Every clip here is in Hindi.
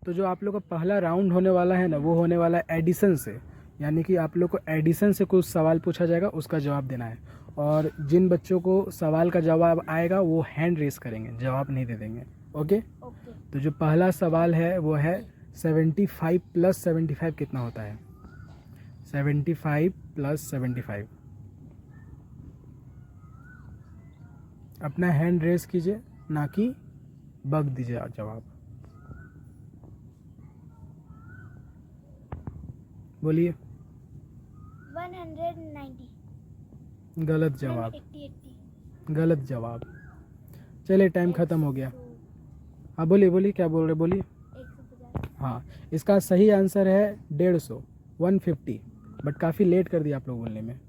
तो जो आप लोग का पहला राउंड होने वाला है ना, वो होने वाला है एडिशन से, यानी कि आप लोग को एडिशन से कुछ सवाल पूछा जाएगा, उसका जवाब देना है। और जिन बच्चों को सवाल का जवाब आएगा वो हैंड रेस करेंगे, जवाब नहीं दे देंगे। ओके? तो जो पहला सवाल है वो है 75 + 75 कितना होता है? 75 + 75। अपना हैंड रेस कीजिए, ना कि बग दीजिए जवाब। बोलिए। 190। गलत जवाब। 80। गलत जवाब। चलिए टाइम ख़त्म हो गया। हाँ बोलिए बोलिए, क्या बोल रहे बोलिए। 150। हाँ, इसका सही आंसर है 150, 150। बट काफ़ी लेट कर दिया आप लोग बोलने में,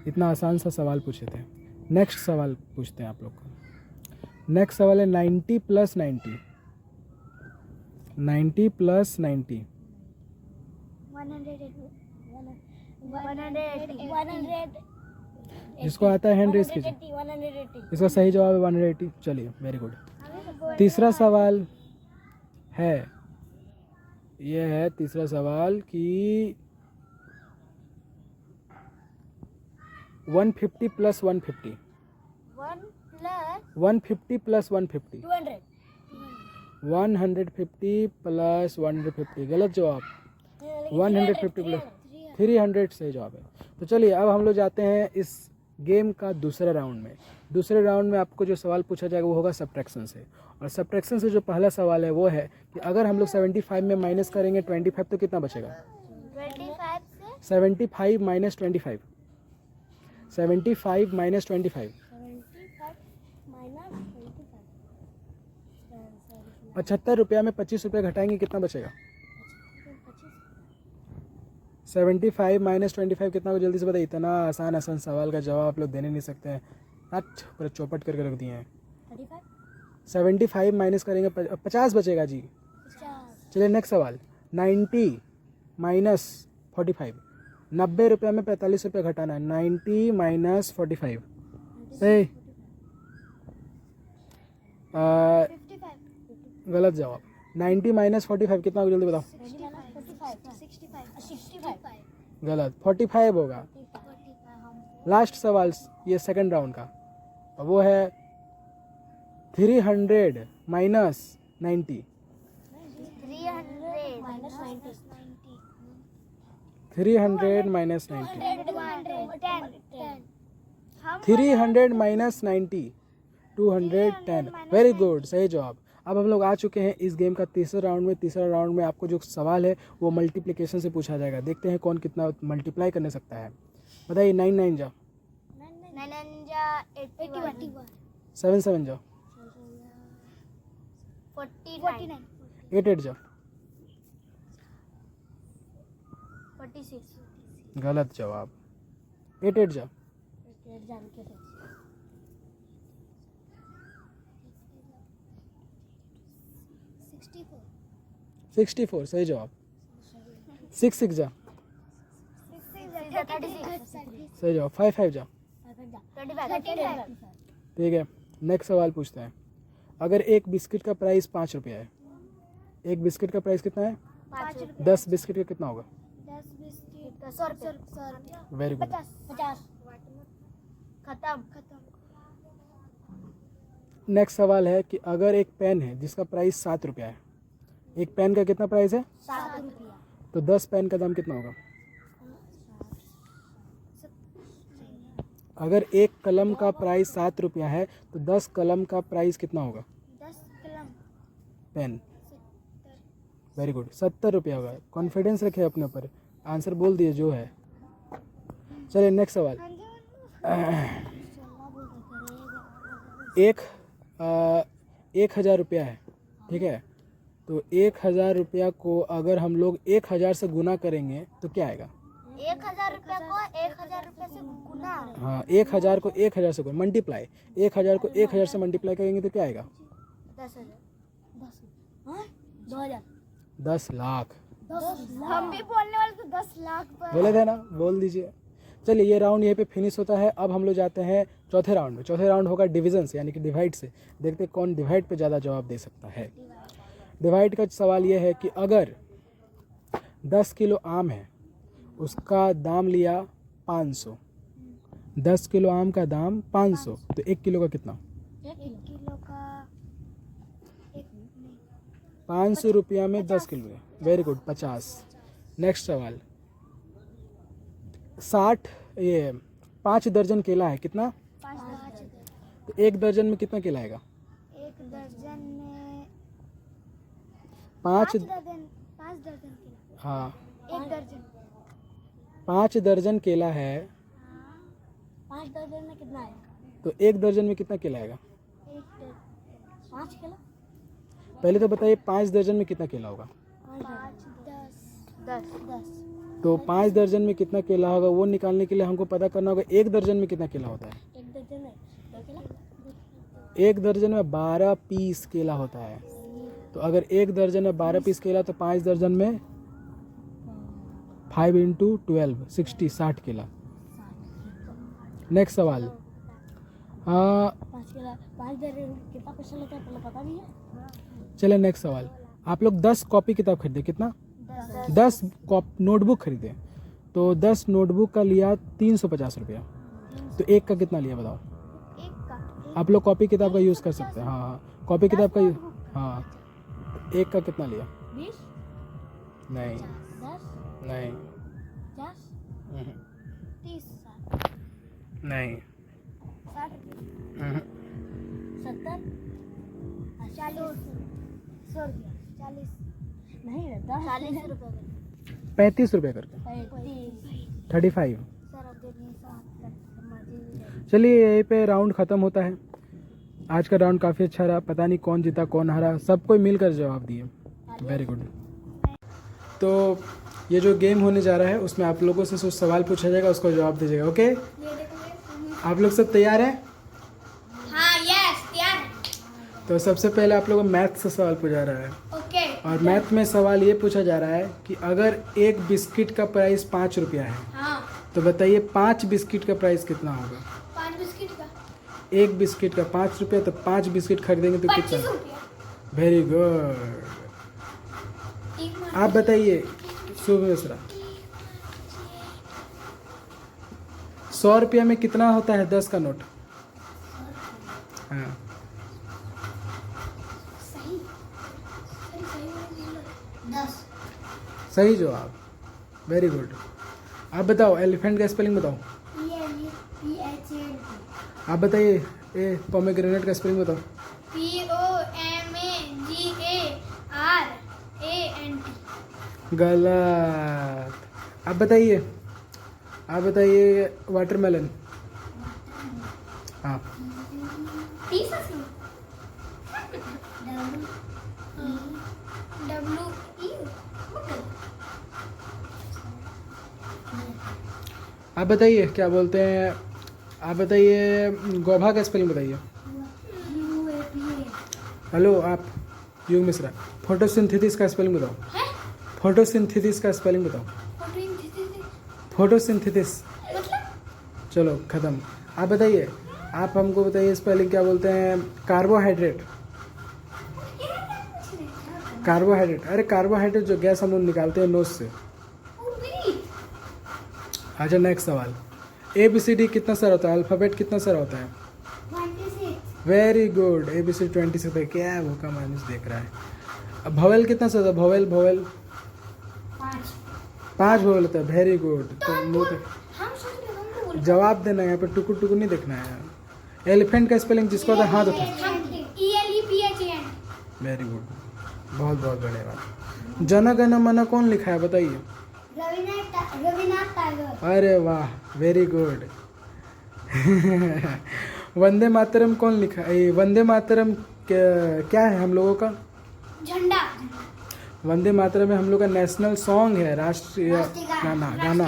इतना आसान सा सवाल पूछे थे। नेक्स्ट सवाल पूछते हैं आप लोग को। नेक्स्ट सवाल है 90 + 90। 90 + 90। 100। जिसको आता है हैंड रेस कीजिए। 180। इसका सही जवाब है 180। चलिए, वेरी गुड। तीसरा सवाल है, ये है तीसरा सवाल कि 150 + 150। 150 + 150। 200। 150 + 150 गलत जवाब। 150 + 300 सही जवाब है। तो चलिए अब हम लोग जाते हैं इस गेम का दूसरे राउंड में। दूसरे राउंड में आपको जो सवाल पूछा जाएगा वो होगा सब्ट्रैक्शन से। और सब्ट्रैक्शन से जो पहला सवाल है वो है कि अगर हम लोग 75 में माइनस करेंगे 25 तो कितना बचेगा? 25 से 75 - 25। 75 - 25। 75 - 25। 75 रुपया में 25 रुपये घटाएंगे, कितना बचेगा? 75 - 25 कितना हो? जल्दी से बताइए। इतना आसान आसान सवाल का जवाब आप लोग देने नहीं सकते हैं। अच्छा, पूरा चौपट करके रख दिए हैं। 75 माइनस करेंगे 50 बचेगा जी। 50। चलिए नेक्स्ट सवाल। 90 - 45। 90 रुपये में 45 रुपये घटाना है। 90 - 45। गलत जवाब। 90 - 45 कितना होगा? जल्दी बताओ। 65। गलत, 45 होगा। लास्ट सवाल ये सेकंड राउंड का, वो है 300 - 90। 300 - 90। 300 - 90 210। वेरी गुड, सही जवाब। अब हम लोग आ चुके हैं इस गेम का तीसरे राउंड में। तीसरा राउंड में आपको जो सवाल है वो मल्टीप्लिकेशन से पूछा जाएगा। देखते हैं कौन कितना मल्टीप्लाई करने सकता है। बताइए। 9 9 जा, 7 7 जा, 49। 8 8 जा। 46। गलत जवाब। 8 8 जा। 64 सही जवाब। 6 6 जा। 36। सही जवाब। 5 5 जा। 35। ठीक है, नेक्स्ट सवाल पूछते हैं। अगर एक बिस्किट का प्राइस 5 रुपया है, एक बिस्किट का प्राइस कितना है? 5 रुपये। 10 बिस्किट का कितना होगा? 10 बिस्किट का 100 रुपये। Very good. 50। खत्म। नेक्स्ट सवाल है कि अगर एक पेन है जिसका प्राइस 7 रुपया है, एक पेन का कितना प्राइस है? 7 रुपया। तो 10 पेन का दाम कितना होगा? अगर एक कलम का प्राइस 7 रुपया है तो 10 कलम का प्राइस कितना होगा? 10 कलम पेन। वेरी गुड, 70 रुपया होगा। कॉन्फिडेंस रखे अपने ऊपर, आंसर बोल दिए जो है। चलिए नेक्स्ट सवाल। एक 1000 रुपया है, ठीक है? तो 1000 रुपया को अगर हम लोग 1000 से गुना करेंगे तो क्या आएगा? 1000 रुपये को 1000 रुपये से गुना। हाँ, 1000 को 1000 से गुना, मल्टीप्लाई। 1000 को 1000 से मल्टीप्लाई करेंगे तो क्या आएगा? 2000। 10 लाख। हम भी बोलने वाले तो 10 लाख पर बोले थे ना, बोल दीजिए। चलिए ये राउंड यहीं पे फिनिश होता है। अब हम लोग जाते हैं चौथे राउंड में। चौथे राउंड होगा डिवीजन से, यानी कि डिवाइड से। देखते हैं कौन डिवाइड पे ज़्यादा जवाब दे सकता है। डिवाइड का सवाल ये है कि अगर 10 किलो आम है, उसका दाम लिया 500, 10 किलो आम का दाम 500, तो 1 किलो का कितना? 1 किलो का 500 रुपया में 10 किलो है। Very good, 50। नेक्स्ट सवाल, 5 दर्जन केला है, कितना? 5 तो 1 दर्जन में कितना केला आएगा? 1 दर्जन में 5 5 दर्जन केला। हाँ, 1 दर्जन 5 दर्जन केला है, 5 दर्जन में कितना आएगा? तो 1 दर्जन में कितना केला आएगा? 5 किलो। पहले तो बताइए 5 दर्जन में कितना केला होगा? 5 10 तो 5 दर्जन में कितना केला होगा वो निकालने के लिए हमको पता करना होगा 1 दर्जन में कितना केला होता है। 1 दर्जन में 2 केला। 1 दर्जन में 12 पीस केला होता है। तो अगर 1 दर्जन में 12 पीस केला तो 5 दर्जन में 5 × 12 60 केला। नेक्स्ट सवाल, 5 दर्जन कितना पैसा लेता है पहले पता नहीं है। चले नेक्स्ट सवाल, आप लोग 10 कॉपी किताब खरीदे, कितना? 10 नोटबुक खरीदे, तो 10 नोटबुक का लिया 350 रुपया, तो 1 का कितना लिया बताओ? 1 का आप लोग कॉपी किताब का यूज़ कर सकते हैं। हाँ हाँ, कॉपी किताब का हाँ, 1 का कितना लिया? 20 नहीं 10 नहीं 50 हम्म, 30 नहीं 60 हम्म, 70 40 100 रुपया 40 नहीं रहता 40 रुपये 35 रुपये करके 35। सर अब देखिए 7 चलिए यहीं पे राउंड ख़त्म होता है। आज का राउंड काफ़ी अच्छा रहा, पता नहीं कौन जीता कौन हारा, सब कोई मिलकर जवाब दिए। Very good. तो ये जो गेम होने जा रहा है उसमें आप लोगों से कुछ सवाल पूछा जाएगा, उसका जवाब दीजिएगा। ओके, ये देखो आप लोग सब तैयार हैं? हाँ यस तैयार तो सबसे पहले आप लोगों को मैथ से सवाल पूछा रहा है, ओके और मैथ में सवाल ये पूछा जा रहा है कि अगर एक बिस्किट का प्राइस 5 रुपया है, हाँ तो बताइए 5 बिस्किट का प्राइस कितना होगा? 5 बिस्किट का एक बिस्किट का 5 रुपया, तो 5 बिस्किट खरीदेंगे तो 25 कितना? रुपया। Very good. आप बताइए शुभ मिश्रा, 100 रुपया में कितना होता है 10 का नोट? हाँ, सही 10 सही जवाब, वेरी गुड। आप बताओ एलिफेंट का स्पेलिंग बताओ। आप बताइए ए पोमेग्रेनेट का स्पेलिंग बताओ। POMAGARANT। गलत। आप बताइए वाटरमेलन। हाँ, आप बताइए क्या बोलते हैं, आप बताइए गोभा का स्पेलिंग बताइए। हेलो आप युग मिश्रा, फोटोसिंथेसिस का स्पेलिंग बताओ। फोटोसिंथेसिस का स्पेलिंग बताओ। फोटोसिंथेसिस। चलो ख़त्म। आप बताइए, आप हमको बताइए स्पेलिंग क्या बोलते हैं कार्बोहाइड्रेट। कार्बोहाइड्रेट, अरे कार्बोहाइड्रेट जो गैस हम लोग निकालते हैं नोज से। अच्छा नेक्स्ट सवाल, ABCD कितना सारा होता है? अल्फ़ाबेट कितना सारा होता है? 26। वेरी गुड, ABCD 26 होता है। क्या है वो का माइनस देख रहा है। अब भवेल कितना सारा होता है? भवेल 5 भवेल होता है। Very good. तो मुँह तो जवाब देना है, यहाँ पे टुकुर टुकुर नहीं देखना है। एलिफेंट का स्पेलिंग जिसको होता है हाथ उठा। ELEPHANT। वेरी गुड, बहुत बहुत धन्यवाद। जन गण मन कौन लिखा है बताइए? रविनाथ टैगोर। अरे वाह, वेरी गुड। वंदे मातरम कौन लिखा है? वंदे मातरम क्या है हम लोगों का? झंडा। वंदे मातरम में हम लोग का नेशनल सॉन्ग है, राष्ट्रीय गाना।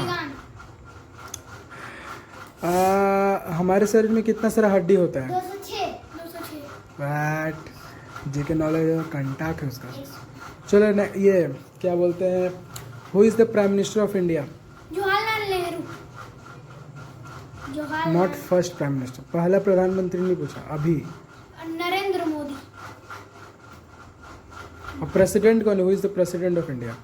हमारे शरीर में कितना सारा हड्डी होता है? 206। बैट जी के नॉलेज कंटाक है उसका। चलो ये क्या बोलते हैं, who is the prime minister of India? Jawaharlal Nehru. Not first prime minister, पहला प्रधानमंत्री नहीं पूछा अभी। नरेंद्र मोदी। और प्रेसिडेंट कौन है? Who is the president of India?